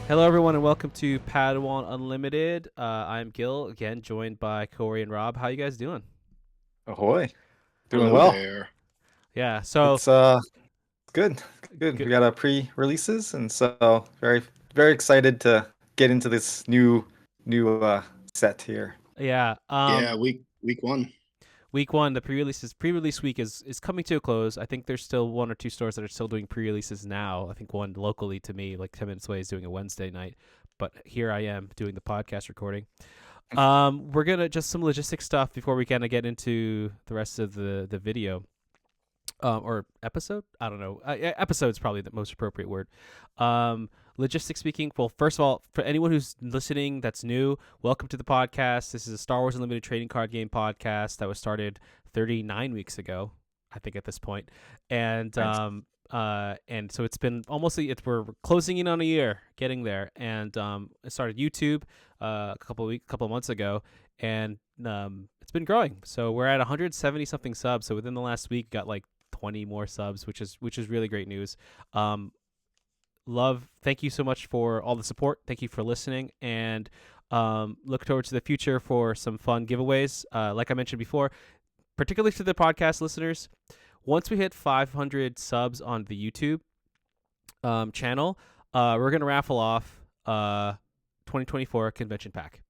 Hello, everyone, and welcome to Padawan Unlimited. I'm Gil, again, joined by Corey and Rob. How you guys doing? Ahoy. Doing Hello well. there. Yeah, so It's good. Good. good. We got our pre-releases and so very excited to get into this new set here. Yeah, Yeah, week one. week one, the pre-release week is coming to a close. I think there's still one or two stores that are still doing pre-releases now. I think one locally to me, like 10 minutes away, is doing a Wednesday night. But here I am doing the podcast recording. We're gonna just some logistic stuff before we kind of get into the rest of the video. Or episode. I don't know. Episode is probably the most appropriate word. Logistics speaking. Well, first of all, for anyone who's listening that's new, welcome to the podcast. This is a Star Wars Unlimited trading card game podcast that was started 39 weeks ago, I think, at this point, and Nice. and so it's been we're closing in on a year, getting there, and I started YouTube a couple of months ago, and it's been growing. So we're at 170 something subs. So within the last week, got like 20 more subs, which is really great news. Thank you so much for all the support. Thank you for listening, and look towards the future for some fun giveaways. Like I mentioned before, particularly to the podcast listeners, once we hit 500 subs on the YouTube channel, we're gonna raffle off 2024 convention pack.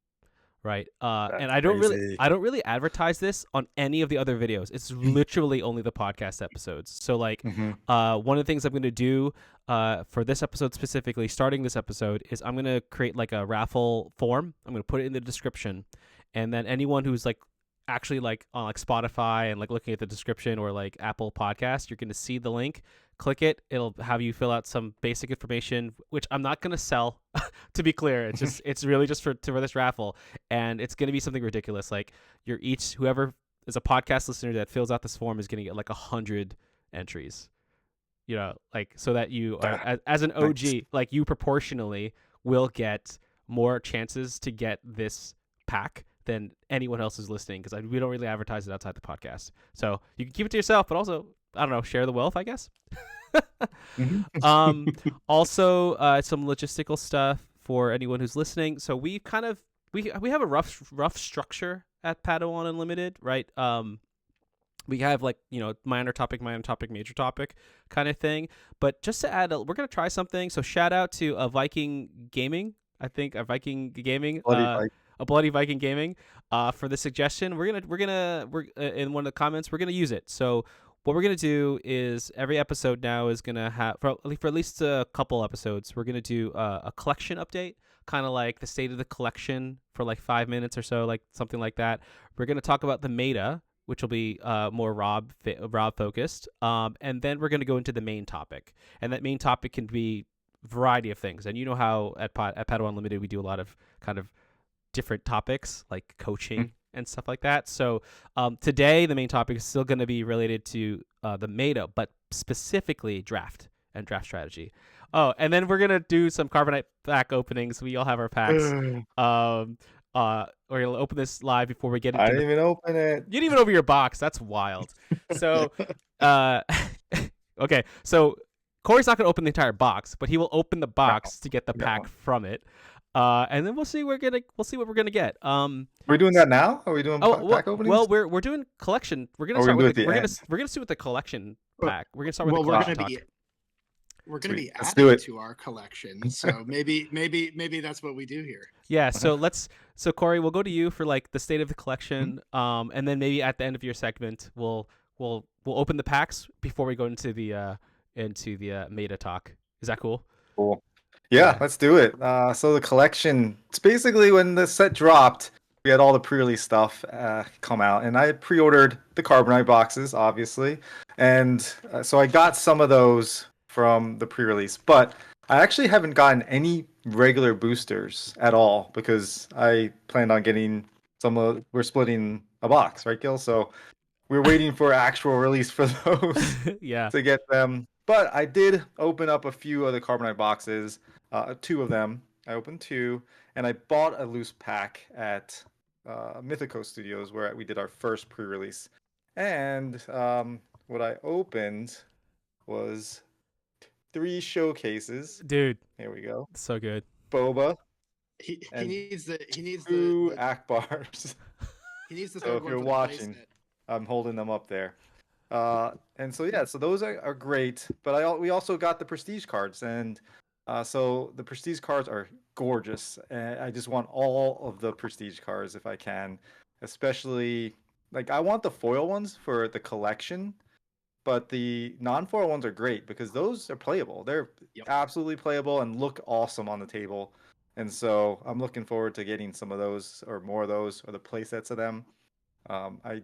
Right. And That's I crazy. don't really advertise this on any of the other videos. It's literally only the podcast episodes. So like hmm one of the things I'm going to do for this episode specifically, starting this episode, is I'm going to create like a raffle form. I'm going to put it in the description, and then anyone who's like actually like on like Spotify and like looking at the description, or like Apple Podcast, you're going to see the link. Click it. It'll have you fill out some basic information, which I'm not going to sell. To be clear, it's really just for this raffle, and it's going to be something ridiculous. Like whoever is a podcast listener that fills out this form is going to get like 100 entries. Like, so that you are as an OG, Nice. like, you proportionally will get more chances to get this pack than anyone else is listening, because we don't really advertise it outside the podcast. So you can keep it to yourself, but also, I don't know, share the wealth, I guess. Mhm. um, Also, some logistical stuff for anyone who's listening. So we have a rough structure at Padawan Unlimited, right? We have, like, minor topic, major topic kind of thing. But just to add, we're gonna try something. So shout out to a Viking Gaming. I think a Viking Gaming. Bloody fight. A Bloody Viking Gaming, for the suggestion. We're in one of the comments. We're gonna use it. So what we're gonna do is every episode now is gonna have, for at least a couple episodes, we're gonna do a collection update, kind of like the state of the collection for like 5 minutes or so, like something like that. We're gonna talk about the meta, which will be more Rob focused, and then we're gonna go into the main topic, and that main topic can be a variety of things. And you know how at Padawan Unlimited we do a lot of kind of different topics like coaching and stuff like that. So today the main topic is still going to be related to the meta, but specifically draft and draft strategy. Oh, and then we're going to do some Carbonite pack openings. We all have our packs. We're going to open this live before we get I into didn't even open it. You didn't even open your box. That's wild. So uh okay, so Corey's not going to open the entire box, but he will open the No, box to get the I got pack one. from it. And then we'll see what we're gonna get. Are we doing that now? Are we doing Oh, pack openings? we're doing collection. We're gonna Or start we do with it at the end? we're gonna see with the collection Well, pack. We're gonna start with the well, collection talk. we're gonna Sweet. be Let's do adding it. to our collection. So maybe that's what we do here. Yeah. So Corey, we'll go to you for like the state of the collection. And then maybe at the end of your segment, we'll open the packs before we go into the meta talk. Is that cool? Cool. Yeah, let's do it. So the collection, it's basically when the set dropped, we had all the pre-release stuff come out, and I had pre-ordered the Carbonite boxes, obviously, and so I got some of those from the pre-release, but I actually haven't gotten any regular boosters at all because I planned on getting some of. We're splitting a box, right, Gil? So we're waiting for actual release for those Yeah. to get them. But I did open up a few of the Carbonite boxes, two of them. I opened two, and I bought a loose pack at Mythico Studios where we did our first pre-release. And what I opened was three showcases. Dude, Here we go. so good. Boba, He and needs the he needs 2 the Akbars. he needs the So third if one you're for the watching, playset. I'm holding them up there. And so yeah, so those are great. But we also got the prestige cards, and so the prestige cards are gorgeous. And I just want all of the prestige cards if I can, especially like I want the foil ones for the collection, but the non-foil ones are great because those are playable. They're Yep. absolutely playable and look awesome on the table. And so I'm looking forward to getting some of those or more of those or the play sets of them. Um, I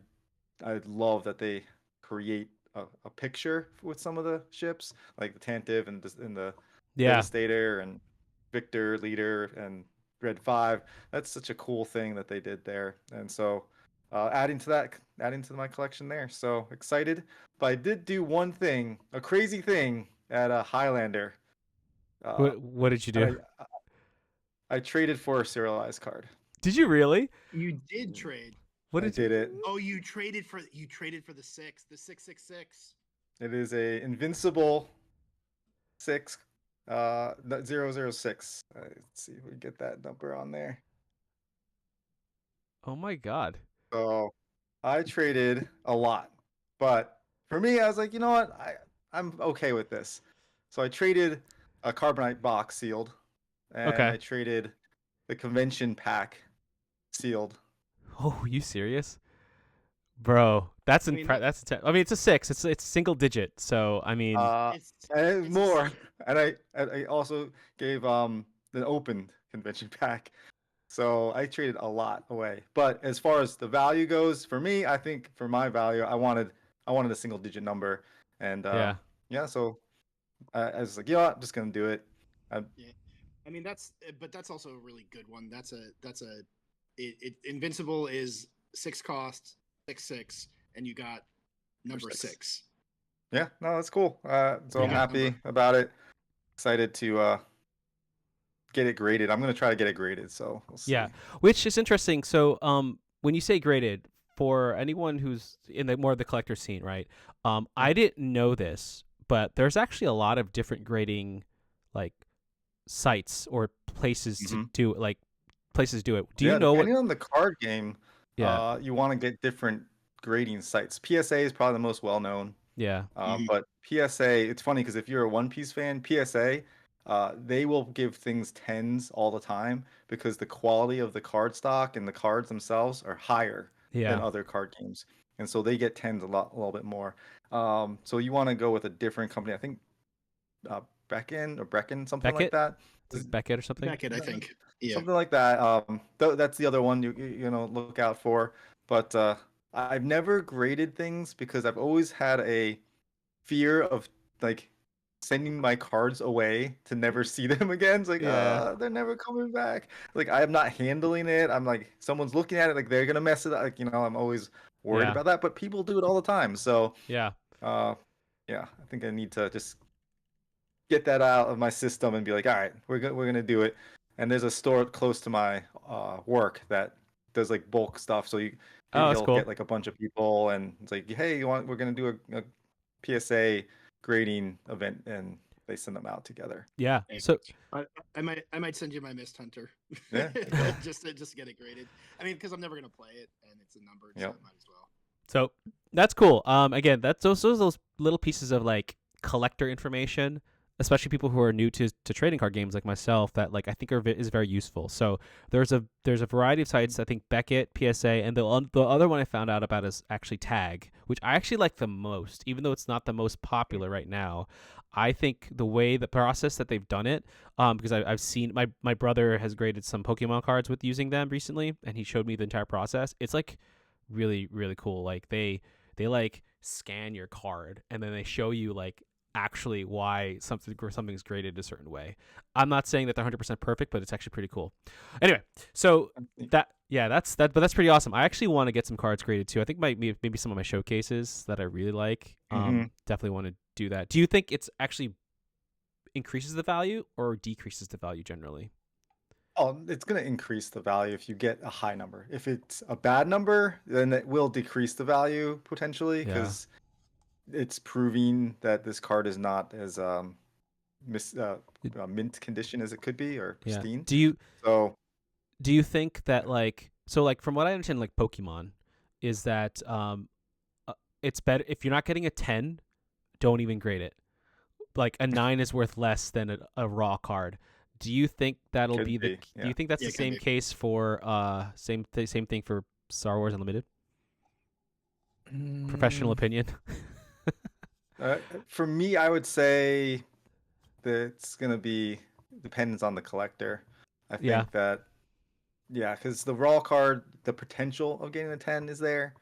I love that they create a picture with some of the ships, like the Tantive and the Yeah. Devastator and Victor Leader and Red 5. That's such a cool thing that they did there. And so adding to my collection there. So excited. But I did do one thing, a crazy thing at a Highlander. Uh, What did you and do? I traded for a serialized card. Did you really? You did trade. What I did you? did it. Oh, you traded for the 666. It is a invincible 6 006. Let's see if we get that number on there. Oh my god. So I traded a lot, but for me I was like, you know what, I'm okay with this. So I traded a Carbonite box sealed, and Okay. I traded the convention pack sealed. Oh, you serious? Bro, that's I mean, that's I mean, it's a 6. It's single digit. So, I mean, it's And it's a more. And I also gave the open convention pack. So I traded a lot away. But as far as the value goes, for me, I think for my value, I wanted a single digit number, and yeah. yeah. So I was like, yeah, I'm just gonna do it. Yeah, I mean but that's also a really good one. Invincible is 6 cost 6/6, and you got number 6. 6. Yeah, no, that's cool. So I'm Pretty good happy number. about it. Excited to get it graded. I'm gonna try to get it graded. So we'll Yeah. see. Which is interesting. So, when you say graded, for anyone who's in the more of the collector scene, right? I didn't know this, but there's actually a lot of different grading, like sites or places to Hmm. do it. Like places do it. Do you Yeah, know what? depending on the card game, Yeah. you want to get different grading sites. PSA is probably the most well known. Yeah. Mhm. But PSA, it's funny because if you're a One Piece fan, PSA, they will give things tens all the time because the quality of the card stock and the cards themselves are higher than Yeah. other card games, and so they get tens a little bit more. So you want to go with a different company. I think Brecken or Brecken, something like Beckett? that. Is it Beckett or something? Beckett, I think. Yeah. Something like that. That's the other one you know look out for. But I've never graded things because I've always had a fear of like sending my cards away to never see them again. It's like, Yeah. they're never coming back. Like I'm not handling it. I'm like, someone's looking at it, like they're gonna mess it up. Like, I'm always worried Yeah. about that. But people do it all the time. So, Yeah. uh, yeah, I think I need to just get that out of my system and be like, all right, we're gonna do it. And there's a store close to my work that does like bulk stuff. So Oh, that's he'll get cool. like a bunch of people, and it's like, hey, we're gonna do a PSA grading event, and they send them out together. Yeah. Yeah. So, I might send you my Mist Hunter. Yeah. just get it graded. I mean, because I'm never gonna play it, and it's a numbered, so Yep. I might as well. so that's cool. Again, that's those little pieces of like collector information, especially people who are new to trading card games like myself, that like I think is very useful. So there's a variety of sites. I think Beckett, PSA, and the other one I found out about is actually Tag, which I actually like the most, even though it's not the most popular right now. I think the process that they've done it, because I've seen my brother has graded some Pokemon cards with using them recently, and he showed me the entire process. It's like really really cool. Like they like scan your card and then they show you like actually why something's graded a certain way. I'm not saying that they're 100% perfect, but it's actually pretty cool. Anyway, so that's but that's pretty awesome. I actually want to get some cards graded too. I think maybe some of my showcases that I really like. Mhm. Definitely want to do that. Do you think it's actually increases the value or decreases the value generally? Oh, it's going to increase the value if you get a high number. If it's a bad number, then it will decrease the value potentially Yeah. because it's proving that this card is not as mint condition as it could be, or Yeah. pristine. Do So you think that like from what I understand, like Pokemon, is that it's better if you're not getting a 10, don't even grade it. Like a 9 is worth less than a raw card. Do you think that'll could be be, do you think that's Yeah, the it can same be. case for same thing for Star Wars Unlimited? Professional Mm, opinion. for me, I would say that it's gonna be depends on the collector. I Yeah. think that because the raw card, the potential of getting a 10 is there,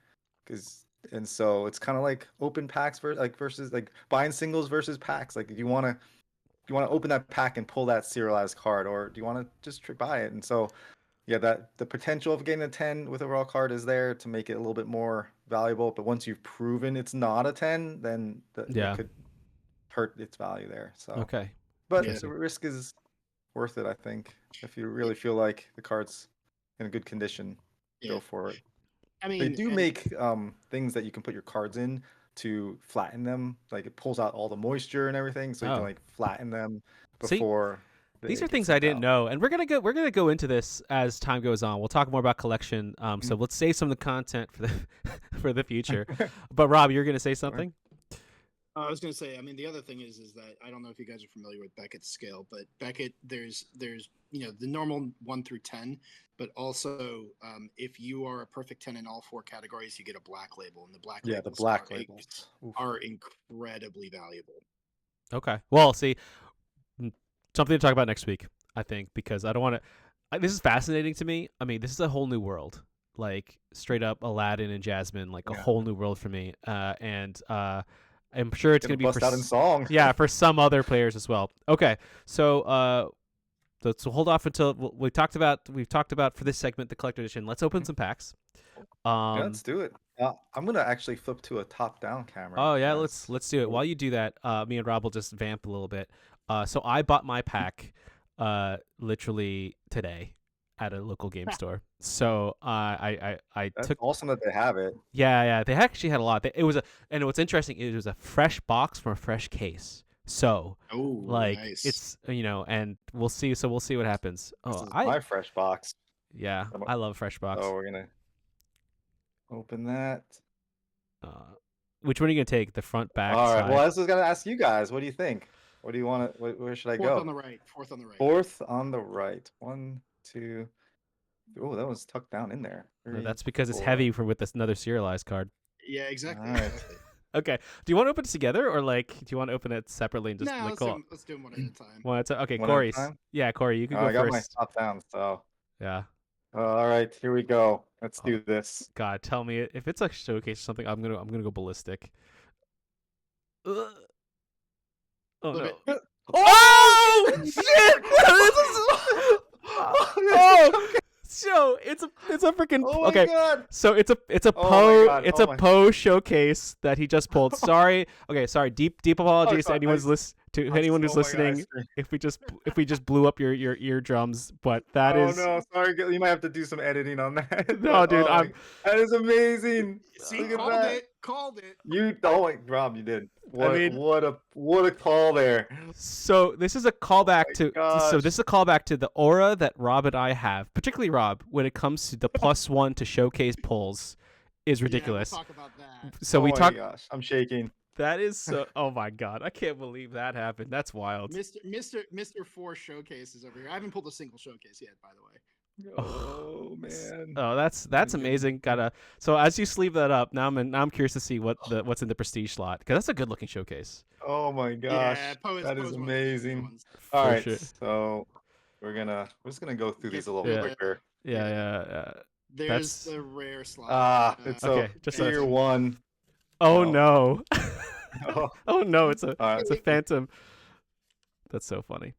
and so it's kind of like open packs versus like buying singles versus packs. Like, do you want to open that pack and pull that serialized card, or do you want to just buy it? And so, yeah, that the potential of getting a 10 with a raw card is there to make it a little bit more valuable. But once you've proven it's not a 10, then that Yeah. could hurt its value there. So, Okay. but Yeah. the Interesting. risk is worth it, I think. If you really feel like the card's in good condition, Yeah. go for it. I They mean, do and make things that you can put your cards in to flatten them. Like, it pulls out all the moisture and everything, so you can Oh. like flatten them See, before these they are get things I sent didn't out. know, and we're gonna go into this as time goes on. We'll talk more about collection. So let's save some of the content for the for the future. But Rob, you're gonna say Sure. something? I was going to say, I mean, the other thing is that I don't know if you guys are familiar with Beckett's scale, but Beckett, there's the normal 1 through 10, but also if you are a perfect 10 in all 4 categories, you get a black label, and the black Yeah, the labels black labels. Oof. are incredibly valuable. Okay. Well, see, something to talk about next week, I think, because I don't want to. This is fascinating to me. I mean, this is a whole new world, like straight up Aladdin and Jasmine, like a Yeah. whole new world for me. I'm sure it's Gonna gonna be for bust out in song. yeah, for some other players as well. Okay, so let's hold off until we've talked about for this segment the collector edition. Let's open some packs. Yeah, let's do it. I'm gonna actually flip to a top-down camera. Oh if yeah, that's let's do it. cool. While you do that, me and Rob will just vamp a little bit. So I bought my pack, literally today, at a local game store. So I That's took awesome that they have it. yeah they actually had a lot. It was and what's interesting, it was a fresh box from a fresh case. So Oh, like nice. it's and we'll see. So we'll see what happens. This Oh is my fresh box. yeah, I love fresh box. So we're gonna open that. Which one are you gonna take? The front, back, All right. side? Well, I was gonna ask you guys. What do you think? What do you want to? Where should I Fourth go? on the right. Fourth on the right. Fourth on the right. 1, 2. Oh, that was tucked down in there. No, Very that's because it's cool. heavy for with this another serialized card. Yeah, exactly. All right. Exactly. Okay. Do you want to open it together or do you want to open it separately and just No, like let's do them one at a time. one at a time? Okay, One at a Corey's. time? Yeah, Corey, you can I go got my first. top down. So Yeah. all right, here we go. Let's Oh. do this. God, tell me if it's a showcase or something. I'm gonna go ballistic. Ugh. Oh Flip no! it. Oh shit! Oh, so it's a freaking Oh my okay. god. So it's a Oh my Poe God, it's oh a my- Poe showcase that he just pulled. Sorry. Okay, sorry. Deep apologies to sorry, anyone's anyone who's oh my God, I listening. screamed. If we just blew up your eardrums, but that Oh is no, sorry. You might have to do some editing on that. no, but, dude. that is amazing. See, Look at called that. it. Called it. Rob, you did. I mean- What a call there. So this is a callback Oh my so gosh. this is a callback to the aura that Rob and I have, particularly Rob, when it comes to the +1 to showcase pulls, is ridiculous. Yeah, we'll talk about that. So oh we my talk. gosh, I'm shaking. That is so. Oh my god, I can't believe that happened. That's wild. Mr. 4 showcases over here. I haven't pulled a single showcase yet, by the way. Oh man. Oh, that's amazing. So as you sleeve that up, now I'm curious to see what's in the prestige slot because that's a good looking showcase. Oh my gosh. Yeah, that is Poe's one of the good amazing. ones. All For right, sure. so we're just gonna go through these a little Yeah. quicker. Yeah. There's That's- the rare slot. It's Okay, just tier a- 1. Oh Oh. no. Oh. Oh no, it's a All right. phantom. That's so funny.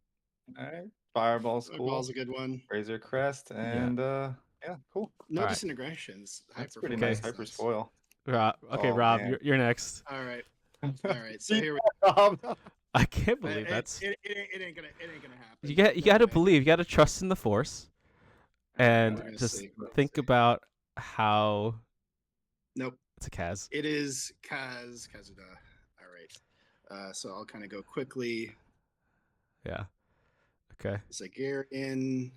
All right. Fireball's cool. Ball's a good one. Razor Crest and yeah, cool. No All right. disintegrations. That's Hyper pretty Okay. nice. Hyper spoil. Okay, Oh, Rob, man. you're next. All right. All right. So See here we I can't believe it, that's it, it ain't gonna happen. you got to believe, you got to trust in the force and We're gonna just see. think about how Nope. it's a Kaz. It is Kazuda. All right. So I'll kind of go quickly. Yeah. Okay. Zagarian,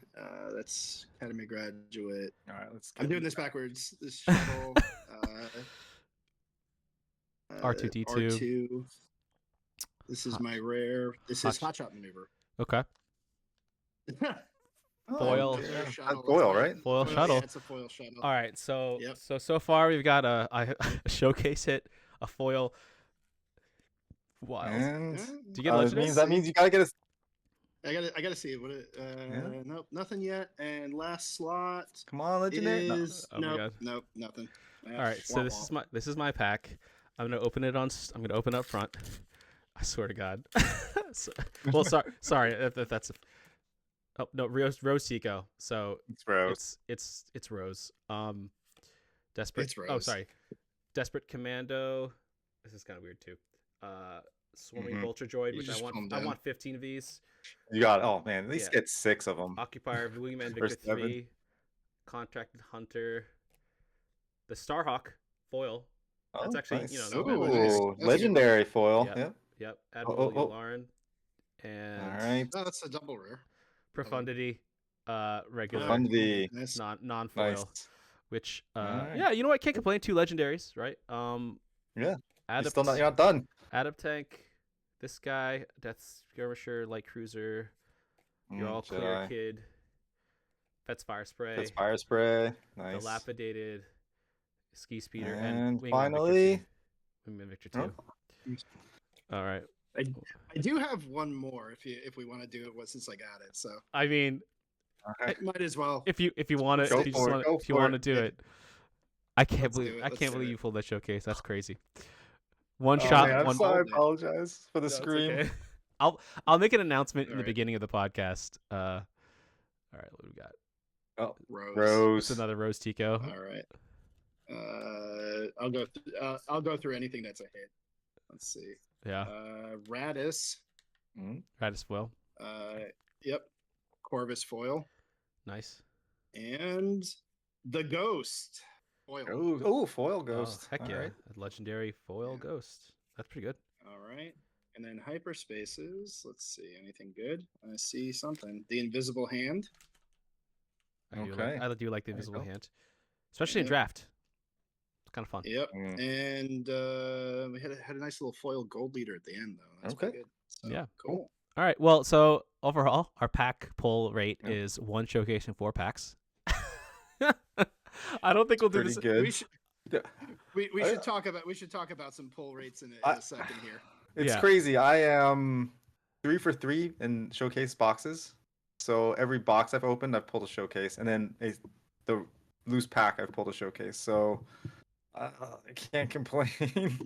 that's Academy graduate. All right, let's I'm get doing this backwards. This shuttle, R2D2. R2. This is Hot- my rare. This is hot- hotshot maneuver. Okay. Oh, Foil. Their yeah. shuttle. That's foil, It's right? Foil Yeah, shuttle. it's a foil shuttle. All right. So Yep. so far we've got a showcase hit, a foil. Wild. And Yeah. Do you get that legendaries? means you gotta get a. I gotta see what it. Yeah. Nope, nothing yet. And last slot Come on, legendary. No. is Oh my God. nope, nothing. All right. So this is my pack. I'm gonna open it I'm gonna open up front. I swear to God. Well, sorry if that's. Oh no, Rose Tico. So It's Rose. it's Rose. Desperate. It's Rose. Oh, sorry. Desperate Commando. This is kind of weird too. Swarming Vulture Droid, You which just calm I down. want 15 Vs. You got. Oh man, at least Yeah. get 6 of them. Occupier, Wingman Victor First 7. 3, Contracted Hunter, the Starhawk foil. That's Oh, actually nice. not bad. Ooh, nice. Ooh, That's a good legendary foil. Yep. Yep. Yep. Admiral oh. Yularen. And All right. No, that's a double rare. Profundity, regular, Profundity. Nice. non foil. Nice. Which Alright. yeah, you know what? Can't complain. 2 legendaries, right? Yeah. Adapt, You're not done. Adapt Tank, this guy, Death Skirmisher, Light Cruiser, You're All Clear Jedi. Kid, Fet's Fire Spray, That's fire spray. Nice. Dilapidated, Ski Speeder, And Wingman finally. Wingman Victor 2. All right. I do have one more if we want to do it since I got it. So I mean, Okay. might as well. if you want to, Go if you for it, go if you for want to it. do it, I can't Let's do believe it, I let's can't do believe it. you pulled that showcase. That's crazy. One Oh, shot, man, I'm one. sorry. I ball. apologize for the No, it's scream. okay. I'll make an announcement in the Alright. beginning of the podcast. All right, what do we got? Oh, Rose. Rose. It's another Rose Tico. All right. I'll go through anything that's a hit. Let's see. Yeah, Radis. Radis foil. Yep. Corvus foil Nice. and the Ghost foil. Oh, foil ghost. Oh, heck All yeah, right. a legendary foil Yeah. ghost. That's pretty good. All right. And then hyperspaces. Let's see. Anything good? I see something. The Invisible Hand. I do Okay. I do like the There you invisible go. hand, especially in Yeah. draft. It's kind of fun. Yep. Mm. And we had a nice little foil gold leader at the end though. That's pretty Okay. good. So, Yeah. Cool. All right. Well, so overall, our pack pull rate Yep. is 1 showcase and 4 packs. I don't think we'll do Pretty this. good. We should Yeah. we I- should talk about some pull rates in I- a second here. It's Yeah. crazy. I am 3 for 3 in showcase boxes. So every box I've opened, I've pulled a showcase, and then the loose pack, I've pulled a showcase. So I can't complain.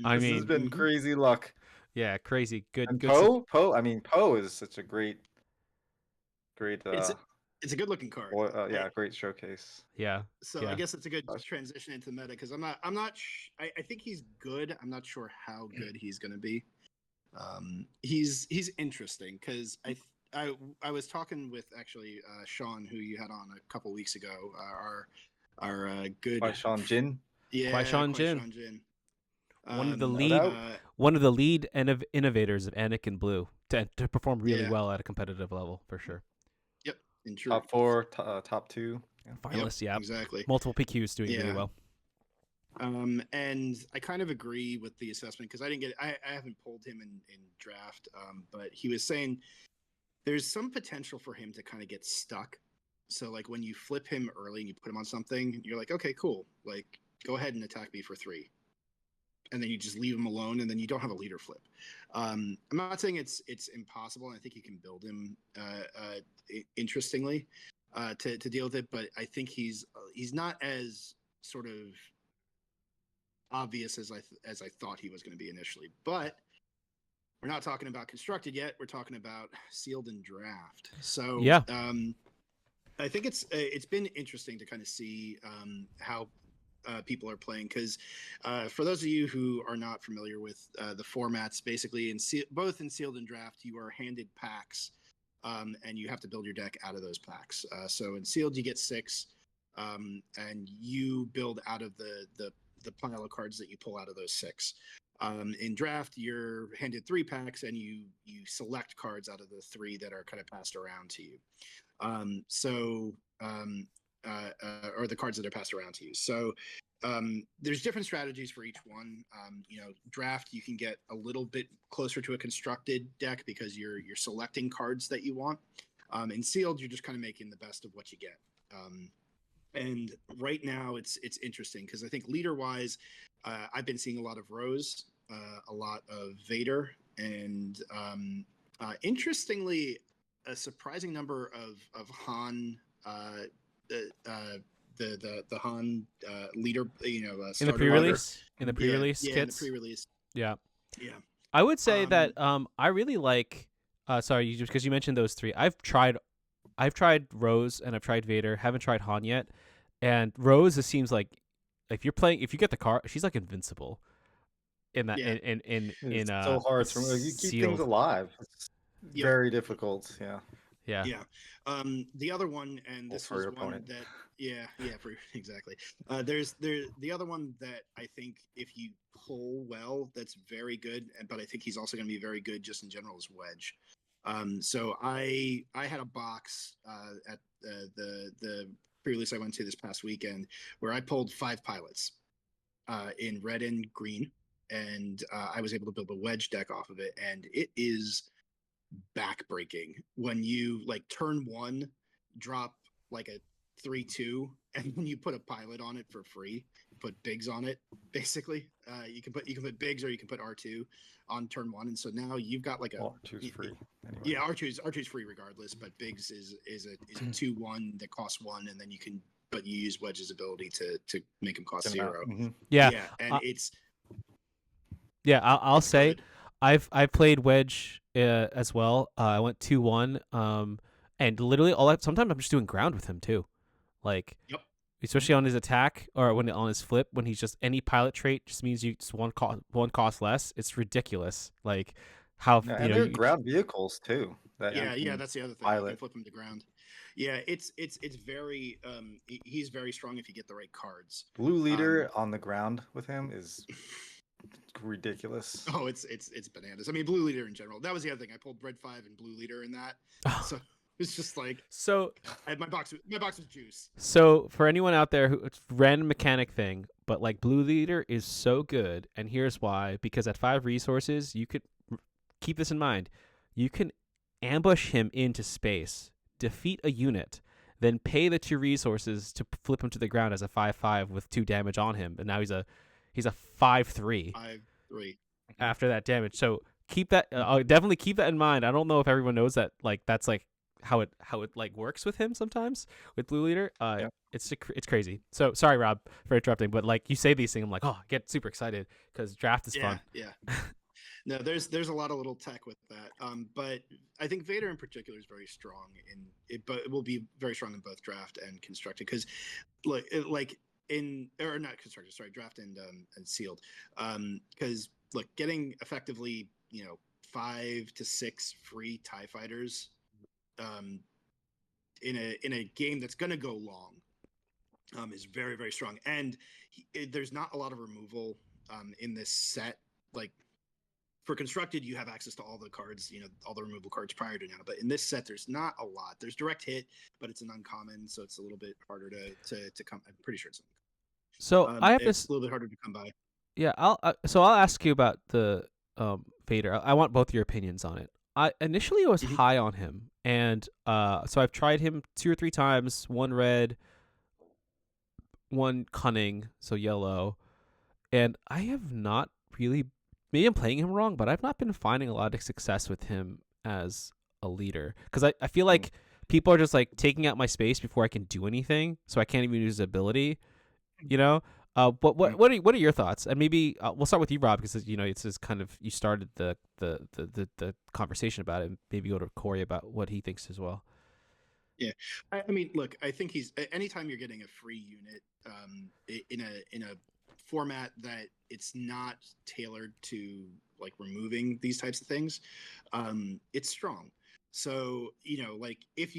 I This has mean- been Mhm. crazy luck. Yeah, crazy. Good. And Good. Poe. I mean, Poe is such a great. It's a good looking card. Yeah, great showcase. Yeah. So Yeah. I guess it's a good Gosh. transition into meta because I think he's good. I'm not sure how good he's going to be. He's interesting because I was talking with actually Sean, who you had on a couple weeks ago. Our good By Sean Jin. yeah, Kwai-Shan Jin. Kwai-Shan Jin. One of the Um, lead- uh, One of the lead innovators of Anakin Blue to perform really Yeah. well at a competitive level for sure. in true. Top 4, top 2. Yeah. Finalist, yeah. Exactly. Multiple PQs doing really Yeah. well. And I kind of agree with the assessment because I haven't pulled him in draft, but he was saying there's some potential for him to kind of get stuck. So like when you flip him early and you put him on something, you're like, okay, cool, like go ahead and attack me for 3, and then you just leave him alone, and then you don't have a leader flip. I'm not saying it's impossible, and I think you can build him interestingly to deal with it, but I think he's not as sort of obvious as I thought he was going to be initially. But we're not talking about constructed yet. We're talking about sealed in draft. So Yeah. I think it's been interesting to kind of see how people are playing because for those of you who are not familiar with the formats, basically both in sealed and draft, you are handed packs and you have to build your deck out of those packs. So in sealed, you get 6, and you build out of the pile of cards that you pull out of those 6. In draft, you're handed 3 packs, and you select cards out of the 3 that are kind of passed around to you. Or the cards that are passed around to you. So there's different strategies for each one. Draft, you can get a little bit closer to a constructed deck because you're selecting cards that you want. In sealed, you're just kind of making the best of what you get. And right now, it's interesting because I think leader wise, I've been seeing a lot of Rose, a lot of Vader, and interestingly, a surprising number of Han. The Han leader, In the starter pre-release, in the leader. pre-release in the kits. pre-release. Yeah, Yeah. I would say that I really like. Sorry, because you mentioned those 3. I've tried Rose and I've tried Vader. Haven't tried Han yet. And Rose, it seems like if you get the car, she's like invincible in that. Yeah. In so hard to remove. You keep things sealed. alive. It's Yep. very difficult. Yeah. Yeah. The other one, and this For was your one opponent. that exactly. There's the other one that I think if you pull well, that's very good. But I think he's also going to be very good just in general as Wedge. So I had a box at the pre-release I went to this past weekend where I pulled 5 pilots in red and green, and I was able to build a Wedge deck off of it, and it is backbreaking when you like turn 1 drop like a 3/2 and then you put a pilot on it for free, put bigs on it basically. You can put bigs or you can put R2 on turn 1, and so now you've got like a R2's free anyway. Yeah, R2's free regardless, but bigs is a 2/1 that costs 1, and then you use Wedge's ability to make him cost 0. Yeah. And it's I'll say good. I've played Wedge as well. I went 2-1. And literally sometimes I'm just doing ground with him too, like Yep. especially on his attack or when on his flip when he's just any pilot trait just means you just one cost less. It's ridiculous, like how And they're ground vehicles too. That that's the other thing. pilot. You can flip him to ground. Yeah, it's very he's very strong if you get the right cards. Blue leader on the ground with him is ridiculous. Oh, it's bananas. I mean, blue leader in general. That was the other thing. I pulled red 5 and blue leader in that. So it's just like my box was juice. So for anyone out there who it's random mechanic thing, but like blue leader is so good, and here's why: because at 5 resources, you could keep this in mind. You can ambush him into space, defeat a unit, then pay the 2 resources to flip him to the ground as a 5/5 with 2 damage on him, and now he's a 5/3 5/3 after that damage. So keep that. I'll definitely keep that in mind. I don't know if everyone knows that. Like that's like how it like works with him sometimes with blue leader. It's crazy. So sorry, Rob, for interrupting, but like you say these things, I'm like, oh, I get super excited because draft is fun. Yeah. No, there's a lot of little tech with that. But I think Vader in particular is very strong but it will be very strong in both draft and constructed because like in or not constructed, sorry, draft and sealed. Because look, getting effectively 5 to 6 free TIE fighters in a game that's going to go long is very, very strong. And there's not a lot of removal in this set. Like for constructed, you have access to all the cards, all the removal cards prior to now. But in this set, there's not a lot. There's direct hit, but it's an uncommon, so it's a little bit harder to come. I'm pretty sure it's uncommon. So I have it's a little bit harder to come by. Yeah, I'll ask you about the Vader. I want both your opinions on it. I initially was high on him, and so I've tried him 2 or 3 times. 1 red, 1 cunning, so yellow, and I have not really. Maybe I'm playing him wrong, but I've not been finding a lot of success with him as a leader because I feel like people are just like taking out my space before I can do anything, so I can't even use his ability. What are your thoughts? And maybe we'll start with you, Rob, because it's just kind of you started the conversation about it. And maybe go to Corey about what he thinks as well. Yeah, I mean, look, I think he's anytime you're getting a free unit in a format that it's not tailored to like removing these types of things, it's strong. So like if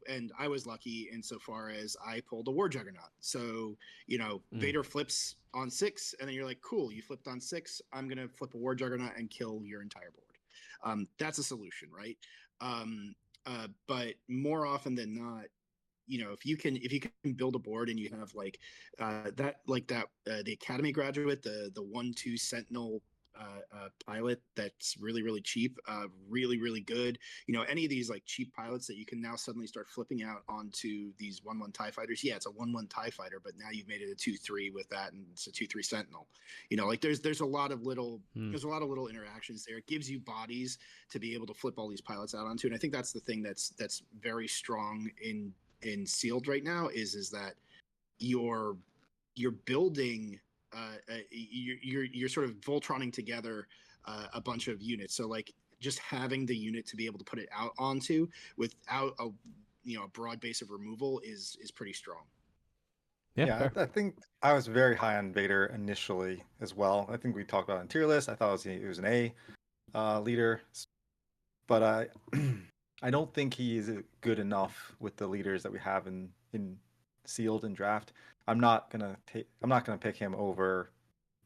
and I was lucky insofar as I pulled a War Juggernaut. So, Vader flips on 6, and then you're like, cool, you flipped on 6. I'm going to flip a War Juggernaut and kill your entire board. That's a solution, right? But more often than not, if you can build a board and you have the Academy graduate, the 1/2 Sentinel pilot that's really really cheap, really really good. Any of these like cheap pilots that you can now suddenly start flipping out onto these 1/1 TIE fighters. Yeah, it's a 1/1 TIE fighter, but now you've made it a 2/3 with that, and it's a 2/3 Sentinel. There's a lot of little interactions there. It gives you bodies to be able to flip all these pilots out onto, and I think that's the thing that's very strong in sealed right now is that you're building you're sort of Voltroning together a bunch of units. So like just having the unit to be able to put it out onto without a broad base of removal is pretty strong. Yeah, I think I was very high on Vader initially as well. I think we talked about it in tier list. I thought it was an A leader, but I don't think he is good enough with the leaders that we have in sealed and draft. I'm not gonna pick him over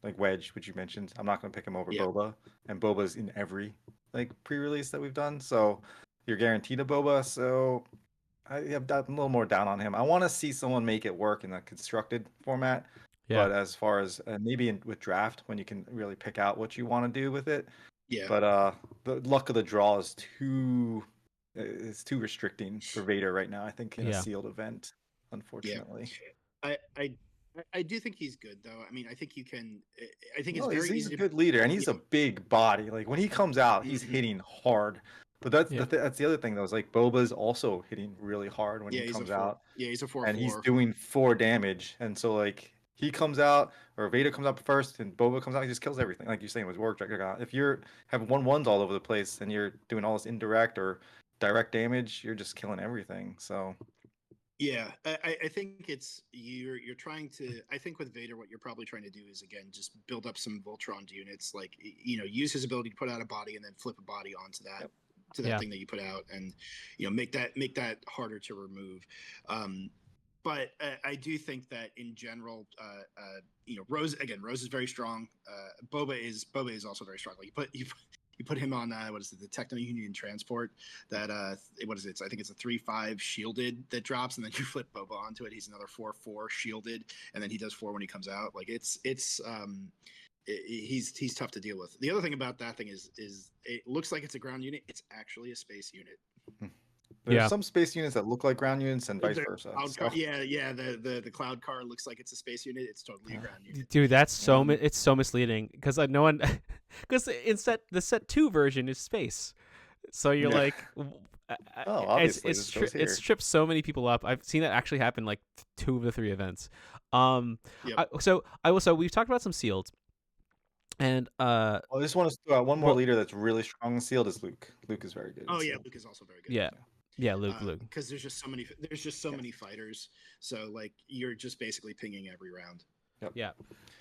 like Wedge, which you mentioned. I'm not gonna pick him over Boba, and Boba's in every like pre-release that we've done. So you're guaranteed a Boba. So I'm a little more down on him. I want to see someone make it work in a constructed format. Yeah. But as far as maybe with draft, when you can really pick out what you want to do with it. Yeah. But the luck of the draw is too restricting for Vader right now. I think in a sealed event, unfortunately. Yeah. I do think he's good though. I mean, I think you can. I think he's a good leader, and he's a big body. Like when he comes out, he's hitting hard. But that's the other thing though. Is like Boba's also hitting really hard when he comes out. Yeah, he's a 4/4. And he's doing 4 damage. And so like he comes out, or Vader comes out first, and Boba comes out, he just kills everything. Like you're saying with War Juggernaut. If you're having 1/1s all over the place and you're doing all this indirect or direct damage, you're just killing everything. So yeah, I think it's you're trying to. I think with Vader, what you're probably trying to do is again just build up some Voltron units, like use his ability to put out a body and then flip a body onto that thing that you put out, and make that harder to remove. But I do think that in general, Rose is very strong. Boba is also very strong. Like you put him on the Techno Union Transport that what is it? I think it's a 3/5 shielded that drops, and then you flip Boba onto it. He's another 4/4 shielded, and then he does 4 when he comes out. Like he's tough to deal with. The other thing about that thing is it looks like it's a ground unit. It's actually a space unit. There's some space units that look like ground units and vice versa. The cloud car looks like it's a space unit. It's totally a ground unit. Dude, that's it's so misleading because no one because the set 2 version is space, so you're like, obviously it's tripped so many people up. I've seen that actually happen like 2 of the 3 events. So we've talked about some sealed. And I just want to throw out one more leader that's really strong and sealed is Luke. Luke is very good. Oh yeah, Luke is also very good. Yeah, Luke. Because there's just so many fighters. So like you're just basically pinging every round. Yep. Yeah.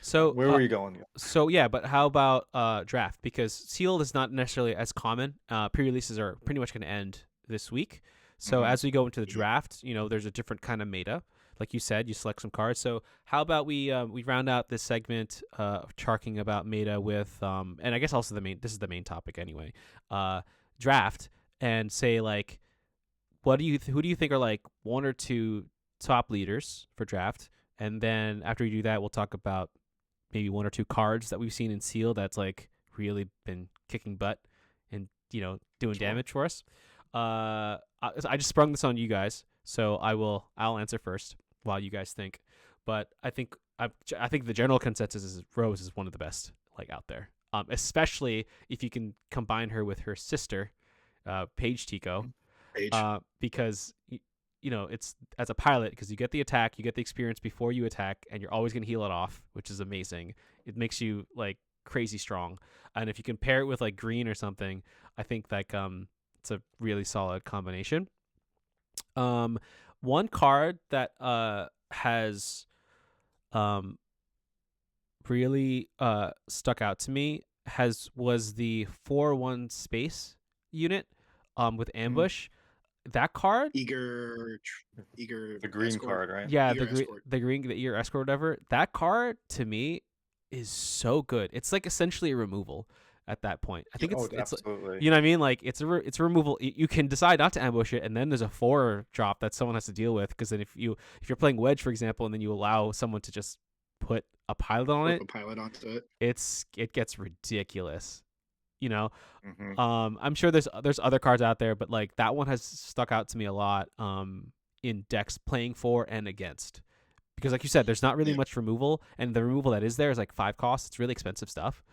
So where were you going? So yeah, but how about draft? Because sealed is not necessarily as common. Pre-releases are pretty much going to end this week. So as we go into the draft, there's a different kind of meta. Like you said, you select some cards. So how about we round out this segment talking about meta with and I guess also this is the main topic anyway. Draft, and say like who do you think are like 1 or 2 top leaders for draft? And then after we do that, we'll talk about maybe 1 or 2 cards that we've seen in Seal that's like really been kicking butt and doing damage for us. I just sprung this on you guys, so I'll answer first while you guys think. But I think the general consensus is Rose is one of the best like out there, especially if you can combine her with her sister, Paige Tico. Because it's as a pilot, because you get the attack, you get the experience before you attack, and you're always going to heal it off, which is amazing. It makes you like crazy strong. And if you can pair it with like green or something, I think like it's a really solid combination. One card that has really stuck out to me was the 4/1 space unit with ambush. that card, Eager The green escort. card, right? yeah, Eager escort. the ear escort, whatever. That card to me is so good. It's like essentially a removal at that point. I think Oh, it's absolutely. you know what I mean. Like it's a removal. You can decide not to ambush it, and then there's a 4 drop that someone has to deal with. Because then if you're playing wedge, for example, and then you allow someone to just put a pilot on Flip it, a pilot onto it. it gets ridiculous. You know, Mhm. I'm sure there's other cards out there, but like that one has stuck out to me a lot. In decks playing for and against, because like you said, there's not really Yeah. much removal, and the removal that is there is like 5 costs. It's really expensive stuff.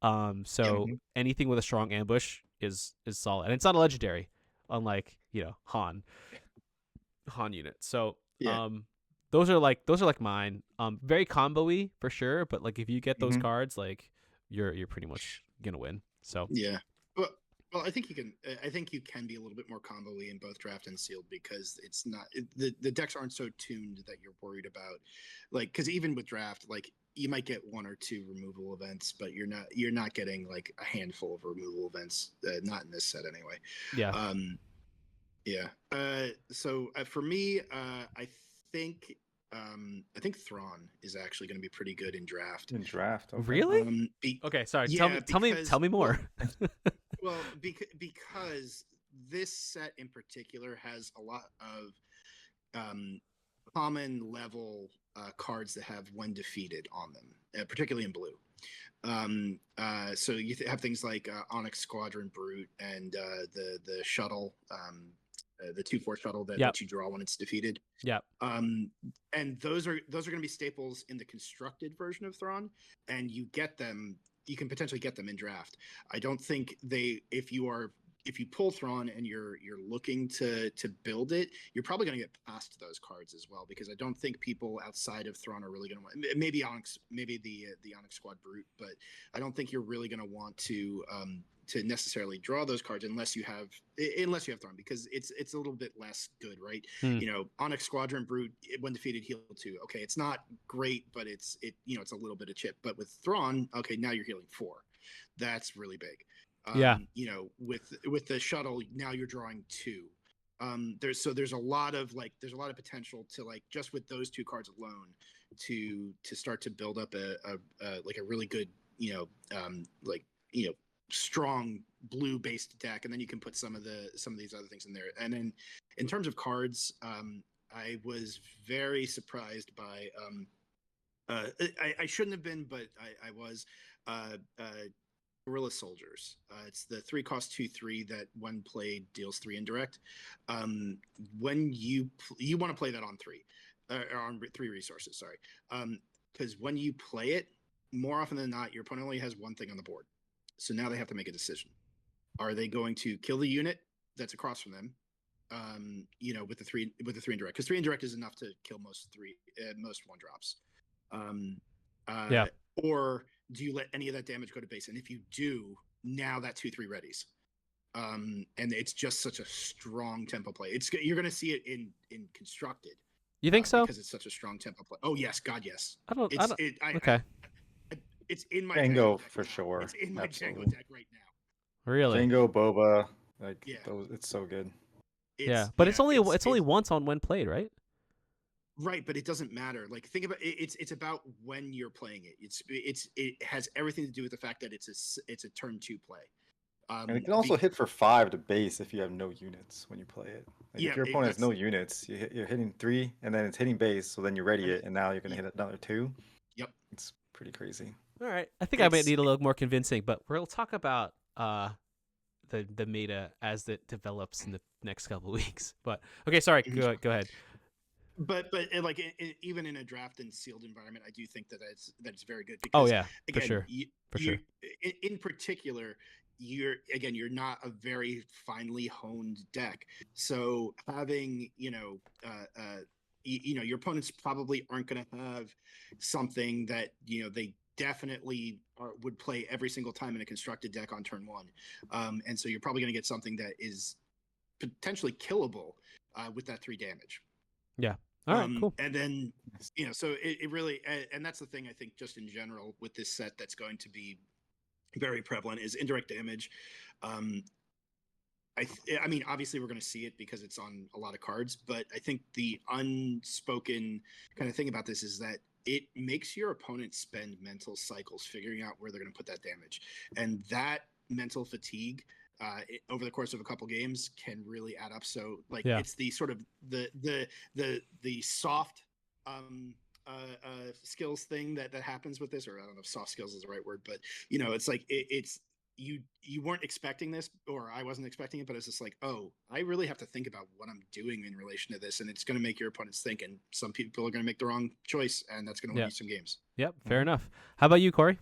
So Mhm. anything with a strong ambush is solid, and it's not a legendary, unlike Han unit. So Yeah. those are like mine. Very combo-y for sure, but like if you get those Mhm. cards, like you're pretty much gonna win. So Yeah. Well, I think you can. I think you can be a little bit more combo-y in both draft and sealed because it's not the decks aren't so tuned that you're worried about, like because even with draft, like you might get 1 or 2 removal events, but you're not getting like a handful of removal events. Not in this set anyway. yeah, Yeah. So for me, think I think Thrawn is actually going to be pretty good in draft. In draft, okay. really? Okay, sorry. Yeah, Tell me more. Well, because this set in particular has a lot of common level cards that have when defeated on them, particularly in blue. So you have things like Onyx Squadron Brute and the shuttle, the 2/4 shuttle that Yep. lets you draw when it's defeated. Yep. And those are going to be staples in the constructed version of Thrawn, and you get them. You can potentially get them in draft. I don't think if you pull Thrawn and you're looking to build it, you're probably going to get past those cards as well because I don't think people outside of Thrawn are really going to want. Maybe Onyx, maybe the Onyx Squad Brute, but I don't think you're really going to want to necessarily draw those cards unless you have Thrawn because it's a little bit less good, right? You know, Onyx Squadron Brute when defeated heal 2. Okay, it's not great, but it's a little bit of chip. But with Thrawn, okay, now you're healing 4. That's really big. Yeah. You know, with the shuttle, now you're drawing 2. There's a lot of potential to like just with those 2 cards alone to start to build up a really good strong blue based deck, and then you can put some of these other things in there. And then in terms of cards, I was very surprised by I shouldn't have been, but I was Guerrilla Soldiers. It's the 3 cost 2/3 that when played deals 3 indirect. When you want to play that on 3 or on 3 resources, sorry, because when you play it, more often than not, your opponent only has 1 thing on the board. So now they have to make a decision. Are they going to kill the unit that's across from them? With the 3 indirect, because 3 indirect is enough to kill most 1 drops. Yeah. Or do you let any of that damage go to base? And if you do, now that 2/3 readies. And it's just such a strong tempo play. You're going to see it in constructed. You think so? Because it's such a strong tempo play. Oh yes, God yes. Okay. It's in my Django deck for now. sure. It's in my Absolutely. Django deck right now. Really? Django, Boba, like Yeah. it's so good. Yeah, but it's only once on when played, right? Right, but it doesn't matter. Like think about it, it's about when you're playing it. It has everything to do with the fact that it's a turn 2 play. And it can also hit for 5 to base if you have no units when you play it. Like Yeah, if your opponent has no units, you're hitting 3, and then it's hitting base, so then you ready it, and now you're gonna hit another 2. Yep, it's pretty crazy. All right, I think I might need a little more convincing, but we'll talk about the meta as it develops in the next couple of weeks. But okay, sorry, go ahead. But like even in a draft and sealed environment, I do think that it's very good because for sure. In particular, you're not a very finely honed deck, so having your opponents probably aren't going to have something that they definitely would play every single time in a constructed deck on turn 1, and so you're probably going to get something that is potentially killable with that 3 damage. Yeah. All right, cool. And then, so it really, and that's the thing I think just in general with this set that's going to be very prevalent is indirect damage. I mean, obviously we're going to see it because it's on a lot of cards, but I think the unspoken kind of thing about this is that it makes your opponent spend mental cycles figuring out where they're going to put that damage, and that mental fatigue over the course of a couple games can really add up. So like Yeah. it's the sort of the soft skills thing that happens with this, or I don't know if soft skills is the right word, but it's like it's you weren't expecting this, or I wasn't expecting it, but it's just like, oh, I really have to think about what I'm doing in relation to this, and it's going to make your opponents think, and some people are going to make the wrong choice, and that's going to win Yeah. you some games. Yep. Fair enough. How about you, Corey?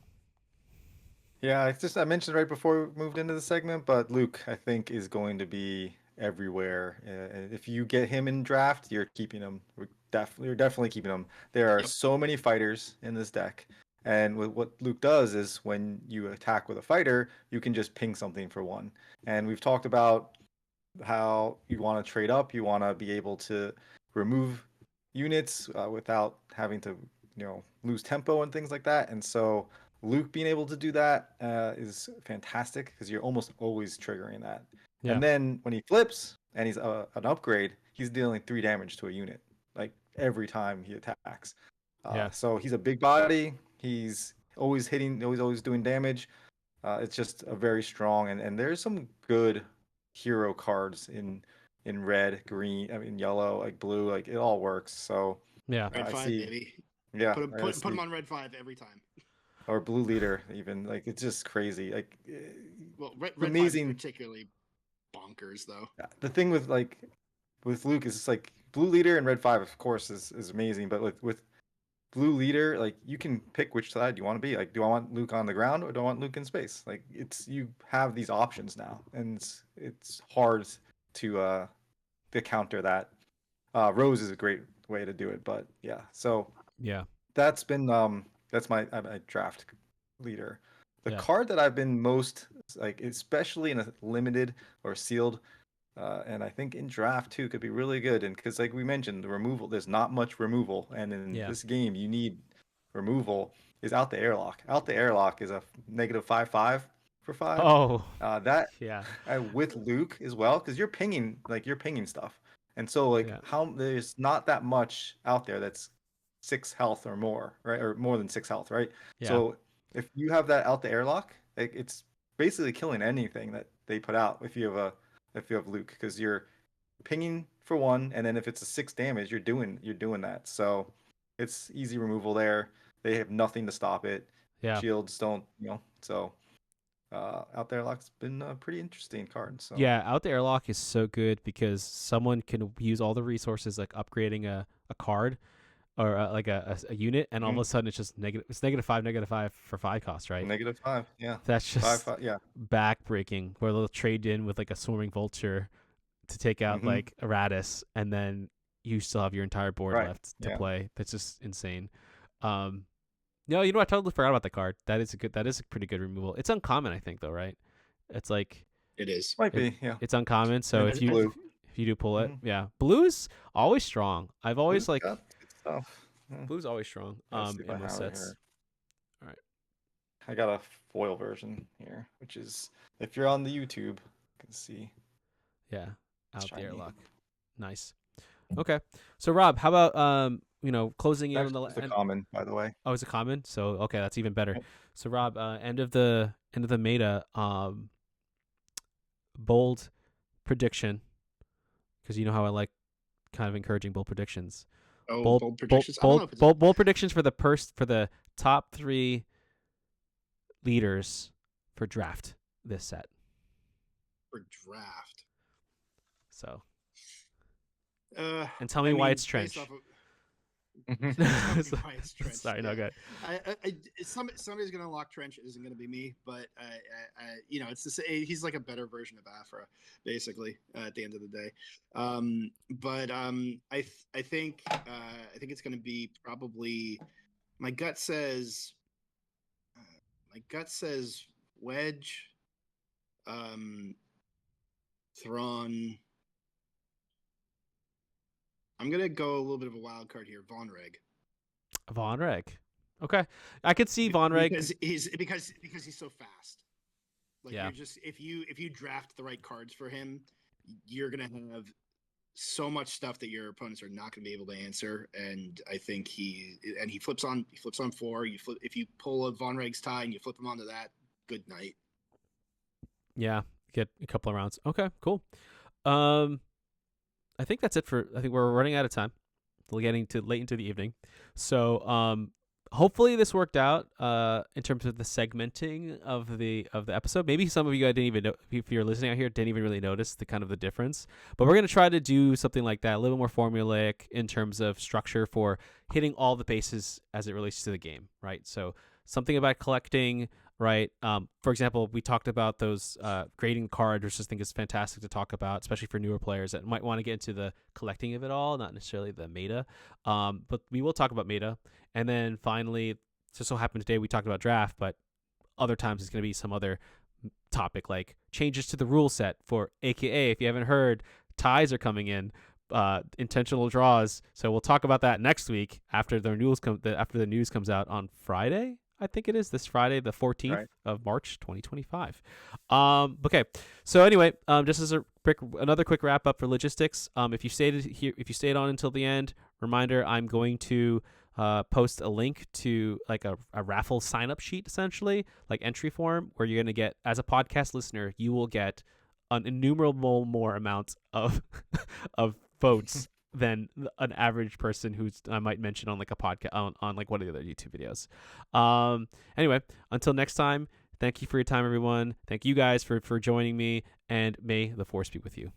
Yeah, it's just I mentioned right before we moved into the segment, but Luke, I think, is going to be everywhere. If you get him in draft, you're keeping him. You're definitely keeping him. There are Yep. so many fighters in this deck, and what Luke does is when you attack with a fighter, you can just ping something for one. And we've talked about how you want to trade up, you want to be able to remove units without having to, lose tempo and things like that. And so Luke being able to do that is fantastic because you're almost always triggering that. Yeah. And then when he flips and he's an upgrade, he's dealing 3 damage to a unit like every time he attacks. Yeah. So he's a big body. He's always hitting, always doing damage. It's just a very strong and there's some good hero cards in red, green, I mean yellow, like blue, like it all works. So Yeah. Red I 5, see, baby. yeah, Put him on red 5 every time. or blue leader even like it's just crazy, like Well, red 5 is amazing. particularly bonkers, though. The thing with Luke is it's like blue leader and red 5 of course is amazing, but with blue leader, like you can pick which side you want to be. Like, do I want Luke on the ground or do I want Luke in space? Like, you have these options now, and it's hard to counter that. Rose is a great way to do it, but yeah. So Yeah. that's been that's my draft leader. The Yeah. card that I've been most like, especially in a limited or sealed and I think in draft too could be really good. And because like we mentioned, the removal, there's not much removal, and in Yeah. this game you need removal. Is Out the Airlock. Out the Airlock is a -5/5 for 5. Oh. That Yeah. with Luke as well, because you're pinging stuff, and so like Yeah. how there's not that much out there that's 6 health or more, right? Or more than 6 health, right? Yeah. So if you have that Out the Airlock, it's basically killing anything that they put out if you have Luke, because you're pinging for 1, and then if it's a 6 damage, you're doing that. So it's easy removal there. They have nothing to stop it. Yeah. Shields don't, So Out There Lock's been a pretty interesting card. So Yeah, Out the Airlock is so good because someone can use all the resources like upgrading a card or like a unit, and all of a sudden it's just negative. It's -5 for 5 cost, right? -5, yeah, That's 5, just 5, yeah. backbreaking. Where they'll trade in with like a swarming vulture to take out Hmm. like Eratus, and then you still have your entire board Right, left to yeah. play. That's just insane. Um, no, I totally forgot about the card. That is a pretty good removal. It's uncommon, I think, though, right? It's like It is. Might be, yeah. it's uncommon. So And if it's you blue. if you do pull it, Mhm. yeah, blue's always strong. I've always Blue's like got good stuff. Yeah. blue's always strong. Let's see if I In most have it sets. here. All right. I got a foil version here, which is if you're on the YouTube, you can see Yeah, it's Out the shiny. Airlock. Nice. Okay. So Rob, how about closing in on Actually, the it's a end? common, by the way. Oh, it's a common. So okay, that's even better. Yep. So Rob, end of the meta, bold prediction, because you know how I like kind of encouraging bold predictions. Oh, bold predictions. I don't know if it's Bold predictions for the top 3 leaders for draft this set. for draft. So, And and tell me why it's trench. Sorry, no good. Somebody's gonna lock trench. It isn't gonna be me, but it's the same. He's like a better version of Afra, basically. At the end of the day, I think it's gonna be probably. My gut says Wedge, Thrawn. I'm gonna go a little bit of a wild card here. Von Reg. Von Reg. Okay, I could see Von Reg because he's so fast. Like Yeah. you're just if you draft the right cards for him, you're gonna have so much stuff that your opponents are not going to be able to answer. And I think he flips on 4. You flip if you pull a Von Reg's tie and you flip him onto that. Good night. Yeah, get a couple of rounds. Okay, cool. I think that's it for. I think we're running out of time. We're getting to late into the evening, so hopefully this worked out. In terms of the segmenting of the episode, maybe some of you guys didn't even know. If you're listening out here, didn't even really notice the kind of the difference. But we're gonna try to do something like that, a little more formulaic in terms of structure for hitting all the bases as it relates to the game, right? So something about collecting. Right. For example, we talked about those grading cards, which I think is fantastic to talk about, especially for newer players that might want to get into the collecting of it all, not necessarily the meta. But we will talk about meta. And then finally, just so happened today we talked about draft, but other times it's going to be some other topic like changes to the rule set for AKA, if you haven't heard, ties are coming in. Intentional draws. So we'll talk about that next week after the news comes out on Friday. I think it is this Friday, the 14th of March, 2025. Okay. So anyway, just as another quick wrap up for logistics. If you stayed on until the end, reminder, I'm going to post a link to like a raffle sign up sheet, essentially like entry form, where you're going to get, as a podcast listener, you will get an innumerable more amount of of votes than an average person who's I might mention on like a podcast on like one of the other YouTube videos. Anyway, until next time, thank you for your time, everyone. Thank you guys for joining me, and may the force be with you.